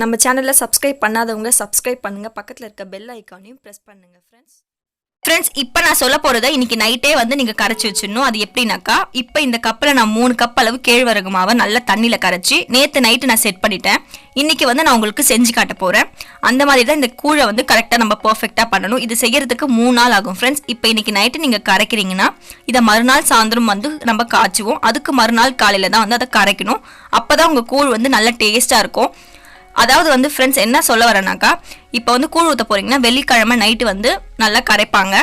நம்ம சேனலை சப்ஸ்கிரைப் பண்ணாதவங்க சப்ஸ்கிரைப் பண்ணுங்கள், பக்கத்தில் இருக்க பெல் ஐக்கானையும் ப்ரெஸ் பண்ணுங்கள் ஃப்ரெண்ட்ஸ். இப்போ நான் சொல்ல போகிறத இன்றைக்கி நைட்டே வந்து நீங்கள் கரைச்சி வச்சிடணும். அது எப்படின்னாக்கா, இப்போ இந்த கப்பில் நான் 3 கப் அளவு கேழ்வரகு மாவை நல்லா தண்ணியில் கரைச்சி நேற்று நைட்டு நான் செட் பண்ணிட்டேன். இன்றைக்கி வந்து நான் உங்களுக்கு செஞ்சு காட்ட போகிறேன். அந்த மாதிரி தான் இந்த கூழை வந்து கரெக்டாக நம்ம பர்ஃபெக்டாக பண்ணணும். இது செய்கிறதுக்கு 3 நாள் ஆகும் ஃப்ரெண்ட்ஸ். இப்போ இன்றைக்கி நைட்டு நீங்கள் கரைக்கிறீங்கன்னா இதை மறுநாள் சாயந்தரம் வந்து நம்ம காய்ச்சுவோம். அதுக்கு மறுநாள் காலையில் தான் வந்து அதை கரைக்கணும். அப்போ தான் உங்கள் கூழ் வந்து நல்லா டேஸ்ட்டாக இருக்கும். அதாவது வந்து ஃப்ரெண்ட்ஸ் என்ன சொல்ல வரேனாக்கா, இப்போ வந்து கூழ் ஊற்ற போகிறீங்கன்னா வெள்ளிக்கிழமை நைட்டு வந்து நல்லா கரைப்பாங்க,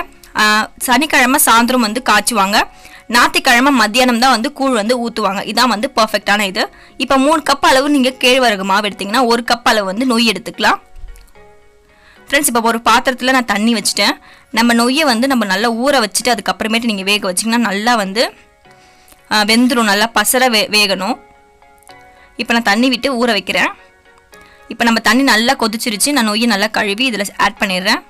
சனிக்கிழமை சாயந்தரம் வந்து காய்ச்சுவாங்க, ஞாயிற்றுக்கிழமை மத்தியானம் தான் வந்து கூழ் வந்து ஊற்றுவாங்க. இதான் வந்து பர்ஃபெக்டான இது. இப்போ 3 கப் அளவு நீங்கள் கேழ்வரகு மாவு எடுத்திங்கன்னா 1 கப் அளவு வந்து நொய் எடுத்துக்கலாம் ஃப்ரெண்ட்ஸ். இப்போ ஒரு பாத்திரத்தில் நான் தண்ணி வச்சுட்டேன். நம்ம நொய்யை வந்து நம்ம நல்லா ஊற வச்சுட்டு அதுக்கப்புறமேட்டு நீங்கள் வேக வச்சிங்கன்னா நல்லா வந்து வெந்துடும், நல்லா பசர வேகணும். இப்போ நான் தண்ணி விட்டு ஊற வைக்கிறேன். இப்போ நம்ம தண்ணி நல்லா கொதிச்சிருச்சு. நான் நொய்யை நல்லா கழுவி இதில் ஆட் பண்ணிடுறேன்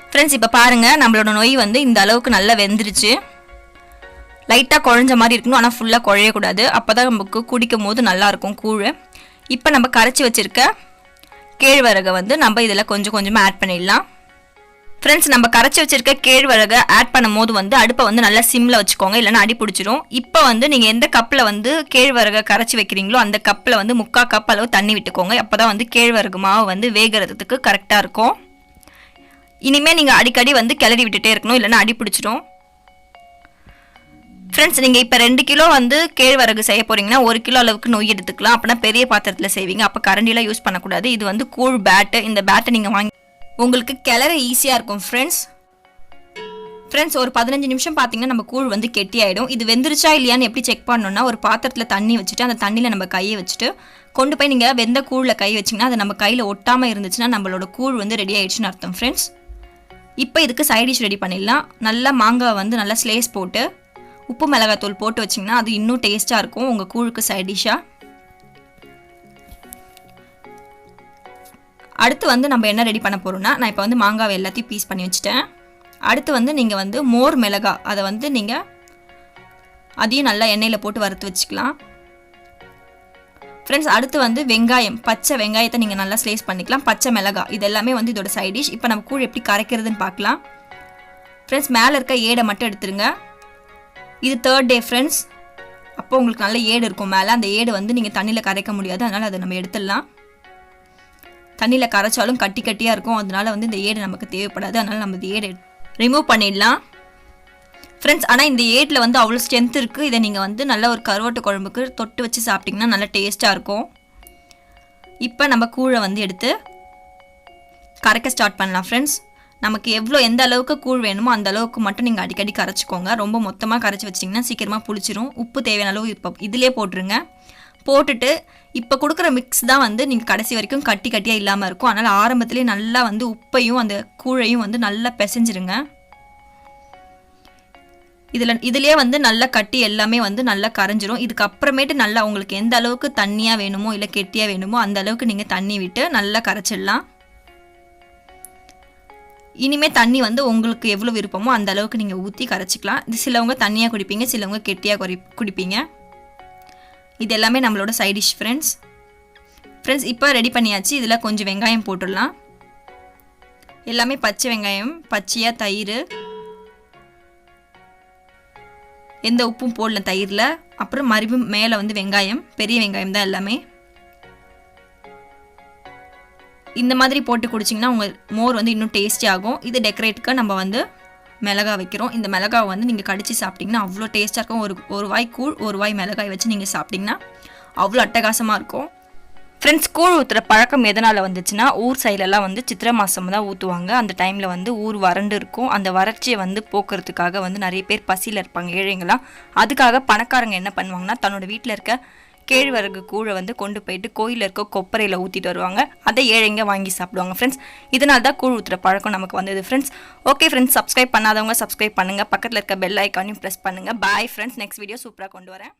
ஃப்ரெண்ட்ஸ். இப்போ பாருங்கள், நம்மளோட நொய் வந்து இந்த அளவுக்கு நல்லா வெந்துருச்சு. லைட்டாக குழஞ்ச மாதிரி இருக்கணும், ஆனால் ஃபுல்லாக குழையக்கூடாது. அப்போ தான் நமக்கு குடிக்கும் போது நல்லாயிருக்கும் கூழ். இப்போ நம்ம கரைச்சி வச்சுருக்க கேழ்வரகை வந்து நம்ம இதில் கொஞ்சம் கொஞ்சமாக ஆட் பண்ணிடலாம் ஃப்ரெண்ட்ஸ். நம்ம கரைச்சி வச்சிருக்க கேழ்வரகை ஆட் பண்ணும் போது வந்து அடுப்பை வந்து நல்லா சிம்மில் வச்சுக்கோங்க, இல்லைன்னா அடி பிடிச்சிரும். இப்போ வந்து நீங்கள் எந்த கப்பில் வந்து கேழ்வரகை கரைச்சி வைக்கிறீங்களோ அந்த கப்பில் வந்து 3/4 கப் அளவு தண்ணி விட்டுக்கோங்க. அப்போ தான் வந்து கேழ்வரகு மாவு வந்து வேகிறதுக்கு கரெக்டாக இருக்கும். இனிமேல் நீங்கள் அடிக்கடி வந்து கிளறி விட்டுட்டே இருக்கணும், இல்லைன்னா அடி பிடிச்சிரும் ஃப்ரெண்ட்ஸ். நீங்கள் இப்போ 2 கிலோ வந்து கேழ்வரகு செய்ய போகிறீங்கன்னா 1 கிலோ அளவுக்கு நொய் எடுத்துக்கலாம். அப்படின்னா பெரிய பாத்திரத்தில் செய்வீங்க, அப்போ கரண்டிலாம் யூஸ் பண்ணக்கூடாது. இது வந்து கூழ் பேட்டு. இந்த பேட்டை நீங்கள் வாங்கி உங்களுக்கு கிளற ஈஸியாக இருக்கும் ஃப்ரெண்ட்ஸ். ஒரு 15 நிமிஷம் பார்த்தீங்கன்னா நம்ம கூழ் வந்து கெட்டி ஆகிடும். இது வெந்துருச்சா இல்லையான்னு எப்படி செக் பண்ணணும்னா, ஒரு பாத்திரத்தில் தண்ணி வச்சுட்டு அந்த தண்ணியில் நம்ம கையை வச்சுட்டு கொண்டு போய் நீங்கள் வெந்த கூழில் கை வச்சிங்கன்னா அது நம்ம கையில் ஒட்டாமல் இருந்துச்சுன்னா நம்மளோட கூழ் வந்து ரெடி ஆகிடுச்சுன்னு அர்த்தம் ஃப்ரெண்ட்ஸ். இப்போ இதுக்கு சைட் டிஷ் ரெடி பண்ணிடலாம். நல்லா மாங்காய் வந்து நல்லா ஸ்லேஸ் போட்டு உப்பு மிளகாத்தூள் போட்டு வச்சிங்கன்னா அது இன்னும் டேஸ்ட்டாக இருக்கும் உங்கள் கூழுக்கு சைட் டிஷ்ஷாக. அடுத்து வந்து நம்ம என்ன ரெடி பண்ண போகிறோம்னா, நான் இப்போ வந்து மாங்காவை எல்லாத்தையும் பீஸ் பண்ணி வச்சுட்டேன். அடுத்து வந்து நீங்கள் வந்து மோர் மிளகா அதை வந்து நீங்கள் அதையும் நல்லா எண்ணெயில் போட்டு வறுத்து வச்சுக்கலாம் ஃப்ரெண்ட்ஸ். அடுத்து வந்து வெங்காயம், பச்சை வெங்காயத்தை நீங்கள் நல்லா ஸ்லைஸ் பண்ணிக்கலாம். பச்சை மிளகா இது எல்லாமே வந்து இதோட சைட் டிஷ். இப்போ நம்ம கூழ் எப்படி கரைக்கிறதுன்னு பார்க்கலாம் ஃப்ரெண்ட்ஸ். மேலே இருக்க ஏடை மட்டும் எடுத்துருங்க. இது 3rd டே ஃப்ரெண்ட்ஸ். அப்போ உங்களுக்கு நல்ல ஏடு இருக்கும் மேலே. அந்த ஏடு வந்து நீங்கள் தண்ணியில் கரைக்க முடியாது, அதனால் அதை நம்ம எடுத்துடலாம். தண்ணியில் கரைச்சாலும் கட்டி கட்டியாக இருக்கும், அதனால வந்து இந்த ஏடு நமக்கு தேவைப்படாது. அதனால் நம்ம இந்த ஏடு ரிமூவ் பண்ணிடலாம் ஃப்ரெண்ட்ஸ். ஆனால் இந்த ஏட்டில் வந்து அவ்வளோ ஸ்ட்ரென்த் இருக்குது. இதை நீங்கள் வந்து நல்ல ஒரு கருவாட்டு குழம்புக்கு தொட்டு வச்சு சாப்பிட்டிங்கன்னா நல்லா டேஸ்ட்டாக இருக்கும். இப்போ நம்ம கூழை வந்து எடுத்து கரைக்க ஸ்டார்ட் பண்ணலாம் ஃப்ரெண்ட்ஸ். நமக்கு எந்த அளவுக்கு கூழ் வேணுமோ அந்த அளவுக்கு மட்டும் நீங்கள் அடிக்கடி கரைச்சிக்கோங்க. ரொம்ப மொத்தமாக கரைச்சி வச்சிட்டிங்கன்னா சீக்கிரமாக புளிச்சிரும். உப்பு தேவையான அளவு இப்போ இதிலே போட்டுருங்க. போட்டுட்டு இப்போ கொடுக்குற மிக்ஸ் தான் வந்து நீங்கள் கடைசி வரைக்கும் கட்டி கட்டியாக இல்லாமல் இருக்கும். அதனால் ஆரம்பத்துலேயே நல்லா வந்து உப்பையும் அந்த கூழையும் வந்து நல்லா பிசைஞ்சிருங்க. இதிலே வந்து நல்லா கட்டி எல்லாமே வந்து நல்லா கரைஞ்சிரும். இதுக்கப்புறமேட்டு நல்லா உங்களுக்கு எந்த அளவுக்கு தண்ணியாக வேணுமோ இல்லை கெட்டியாக வேணுமோ அந்த அளவுக்கு நீங்கள் தண்ணி விட்டு நல்லா கரைச்சிடலாம். இனிமேல் தண்ணி வந்து உங்களுக்கு எவ்வளோ விருப்பமோ அந்த அளவுக்கு நீங்கள் ஊற்றி கரைச்சிக்கலாம். இது சிலவங்க தண்ணியாக குடிப்பீங்க, சிலவங்க கெட்டியாக குடிப்பீங்க. இது எல்லாமே நம்மளோட சைட் டிஷ் ஃப்ரெண்ட்ஸ். இப்போ ரெடி பண்ணியாச்சு. இதில் கொஞ்சம் வெங்காயம் போட்டுடலாம். எல்லாமே பச்சை வெங்காயம், பச்சையாக தயிர், எந்த உப்பும் போடல தயிரில். அப்புறம் மறுபடியும் மேலே வந்து வெங்காயம், பெரிய வெங்காயம் தான் எல்லாமே. இந்த மாதிரி போட்டு குடிச்சிங்கன்னா உங்கள் மோர் வந்து இன்னும் டேஸ்டி ஆகும். இது டெக்கரேட்டுக்கு நம்ம வந்து மிளகாய் வைக்கிறோம். இந்த மிளகாய் வந்து நீங்கள் கடிச்சு சாப்பிட்டிங்கன்னா அவ்வளோ டேஸ்ட்டாக இருக்கும். ஒரு வாய் கூழ், ஒரு வாய் மிளகாய் வச்சு நீங்கள் சாப்பிட்டிங்கன்னா அவ்வளோ அட்டகாசமாக இருக்கும் ஃப்ரெண்ட்ஸ். கூழ் ஊற்றுற பழக்கம் எதனால் வந்துச்சுன்னா, ஊர் சைட்லலாம் வந்து சித்திரை மாதம் தான் ஊற்றுவாங்க. அந்த டைமில் வந்து ஊர் வறண்டு இருக்கும். அந்த வறட்சியை வந்து போக்குறதுக்காக வந்து நிறைய பேர் பசியில் இருப்பாங்க, ஏழைங்களாம். அதுக்காக பணக்காரங்க என்ன பண்ணுவாங்கன்னா, தன்னோட வீட்டில் இருக்க கேழ்வரகு கூழை வந்து கொண்டு போயிட்டு கோயிலில் இருக்க கொப்பரையில் ஊற்றிட்டு வருவாங்க. அதை ஏழைங்க வாங்கி சாப்பிடுவாங்க ஃப்ரெண்ட்ஸ். இதனால தான் கூழ் ஊற்றுற பழக்கம் நமக்கு வந்தது ஃப்ரெண்ட்ஸ். ஓகே ஃப்ரெண்ட்ஸ், சப்ஸ்கிரைப் பண்ணாதவங்க சப்ஸ்கிரைப் பண்ணுங்கள், பக்கத்தில் இருக்க பெல் ஐக்கானையும் ப்ரெஸ் பண்ணுங்கள். பாய் ஃப்ரெண்ட்ஸ், நெக்ஸ்ட் வீடியோ சூப்பராக கொண்டு வரேன்.